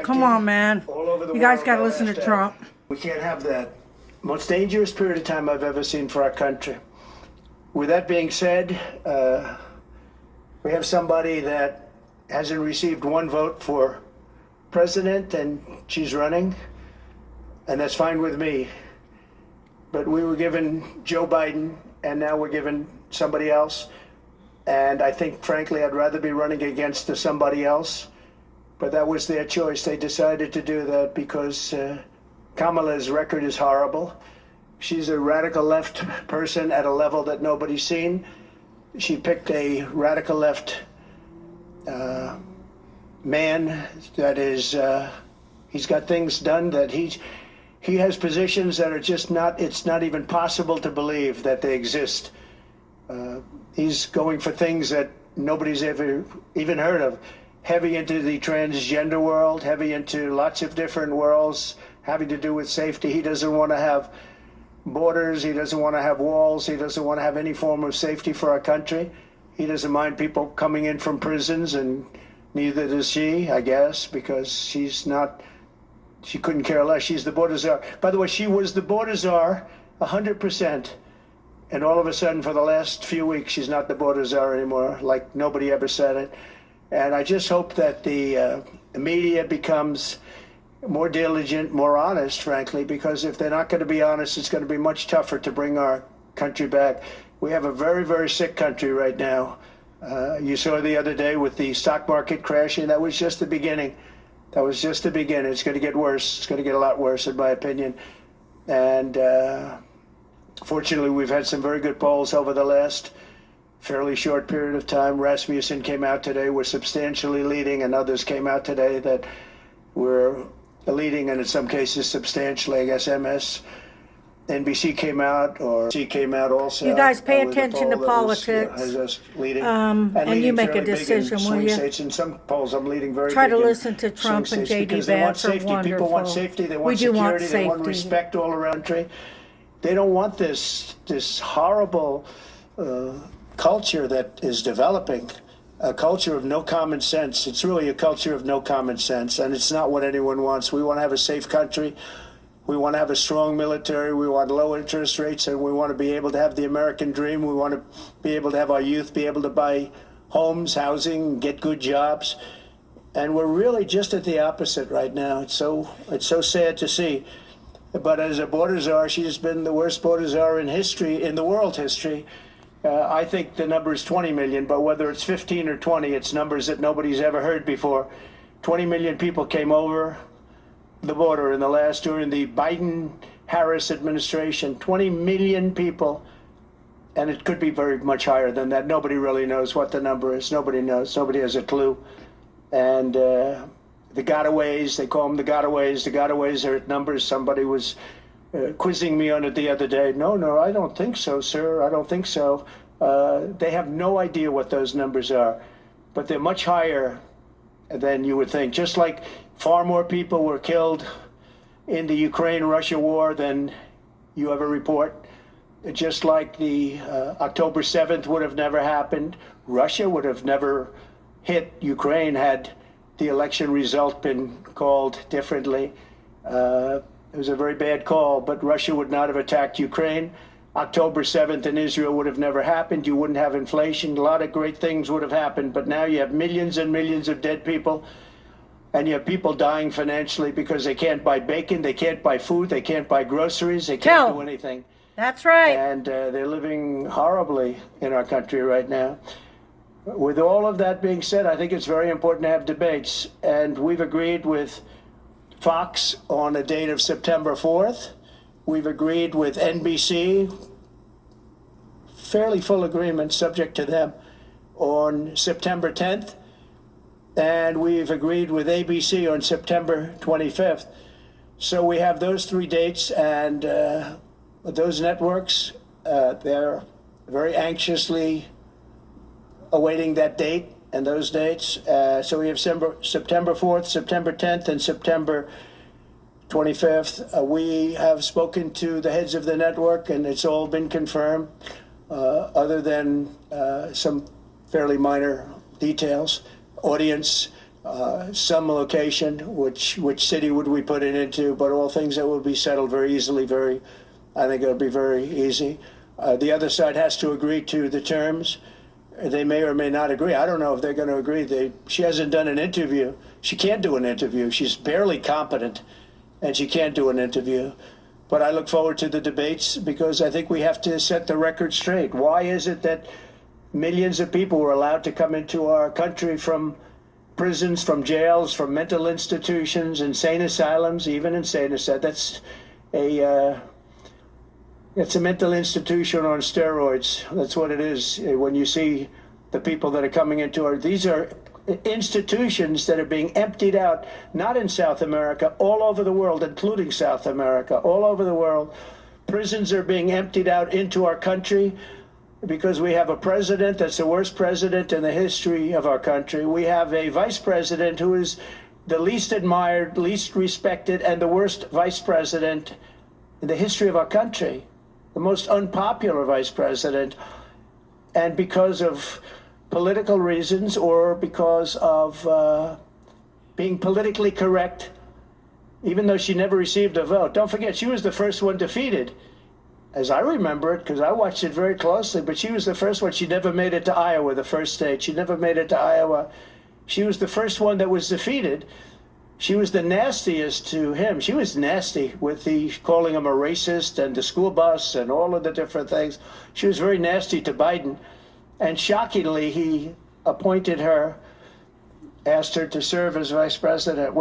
Come on, man. All over the You guys world, got to no listen to hashtag. Trump. We can't have that. Most dangerous period of time I've ever seen for our country. With that being said, we have somebody that hasn't received one vote for president, and she's running, and that's fine with me. But we were given Joe Biden, and now we're given somebody else. And I think, frankly, I'd rather be running against somebody else. But that was their choice. They decided to do that because Kamala's record is horrible. She's a radical left person at a level that nobody's seen. She picked a radical left man that is, he's got things done that he has positions that are just not, it's not even possible to believe that they exist. He's going for things that nobody's ever even heard of. Heavy into the transgender world, heavy into lots of different worlds having to do with safety. He doesn't want to have borders. He doesn't want to have walls. He doesn't want to have any form of safety for our country. He doesn't mind people coming in from prisons, and neither does she, I guess, because she's not, she couldn't care less. She's the border czar. By the way, she was the border czar 100%. And all of a sudden, for the last few weeks, she's not the border czar anymore, like nobody ever said it. And I just hope that the media becomes more diligent, more honest, frankly, because if they're not going to be honest, it's going to be much tougher to bring our country back. We have a very, very sick country right now. You saw the other day with the stock market crashing. That was just the beginning. That was just the beginning. It's going to get worse. It's going to get a lot worse, in my opinion. And fortunately, we've had some very good polls over the last fairly short period of time. Rasmussen came out today, we're substantially leading, and others came out today that we're leading, and in some cases substantially. I guess MSNBC came out, or C came out also. You guys pay with a attention to poll that politics. has us leading, and you leading make a fairly big in decision, will swing you? states. In some polls, I'm leading very Try big to in listen to Trump swing and states J.D. because they want Vance are safety. People want wonderful. safety. They We want do want security. They want safety. respect all around the country. They don't want this horrible culture that is developing, a culture of no common sense. It's really a culture of no common sense, and it's not what anyone wants. We want to have a safe country. We want to have a strong military. We want low interest rates, and we want to be able to have the American dream. We want to be able to have our youth be able to buy homes, housing, get good jobs. And we're really just at the opposite right now. It's so sad to see. But as a border czar, she's been the worst border czar in history, in the world history. I think the number is 20 million, but whether it's 15 or 20, it's numbers that nobody's ever heard before. 20 million people came over the border during the Biden-Harris administration. 20 million people, and it could be very much higher than that. Nobody really knows what the number is. Nobody knows. Nobody has a clue. And the gotaways, they call them the gotaways. The gotaways are at numbers. Somebody was quizzing me on it the other day. No, I don't think so, sir. I don't think so. They have no idea what those numbers are, but they're much higher than you would think. Just like far more people were killed in the Ukraine-Russia war than you ever report. Just like the October 7th would have never happened. Russia would have never hit Ukraine had the election result been called differently. It was a very bad call, but Russia would not have attacked Ukraine. October 7th in Israel would have never happened. You wouldn't have inflation. A lot of great things would have happened, but now you have millions and millions of dead people, and you have people dying financially because they can't buy bacon, they can't buy food, they can't buy groceries, they can't do anything. That's right. And they're living horribly in our country right now. With all of that being said, I think it's very important to have debates, and we've agreed with Fox on a date of September 4th. We've agreed with NBC, fairly full agreement, subject to them, on September 10th. And we've agreed with ABC on September 25th. So we have those three dates, and those networks, they're very anxiously awaiting that date and those dates. So we have September 4th, September 10th, and September 25th. We have spoken to the heads of the network, and it's all been confirmed, other than some fairly minor details. Audience some location, which city would we put it into, but all things that will be settled very easily, I think it'll be very easy. The other side has to agree to the terms. They may or may not agree. I don't know if they're going to agree. She hasn't done an interview. She can't do an interview. She's barely competent, and she can't do an interview. But I look forward to the debates because I think we have to set the record straight. Why is it that millions of people were allowed to come into our country from prisons, from jails, from mental institutions, insane asylums, even insane asylums? It's a mental institution on steroids. That's what it is. When you see the people that are coming into these are institutions that are being emptied out, not in South America, all over the world, including South America, all over the world. Prisons are being emptied out into our country because we have a president that's the worst president in the history of our country. We have a vice president who is the least admired, least respected, and the worst vice president in the history of our country. The most unpopular vice president, and because of political reasons or because of being politically correct, even though she never received a vote. Don't forget, she was the first one defeated, as I remember it, because I watched it very closely, but she was the first one. She never made it to Iowa, the first state. She never made it to Iowa. She was the first one that was defeated. She was the nastiest to him. She was nasty with calling him a racist and the school bus and all of the different things. She was very nasty to Biden. And shockingly, he appointed her, asked her to serve as vice president. Well,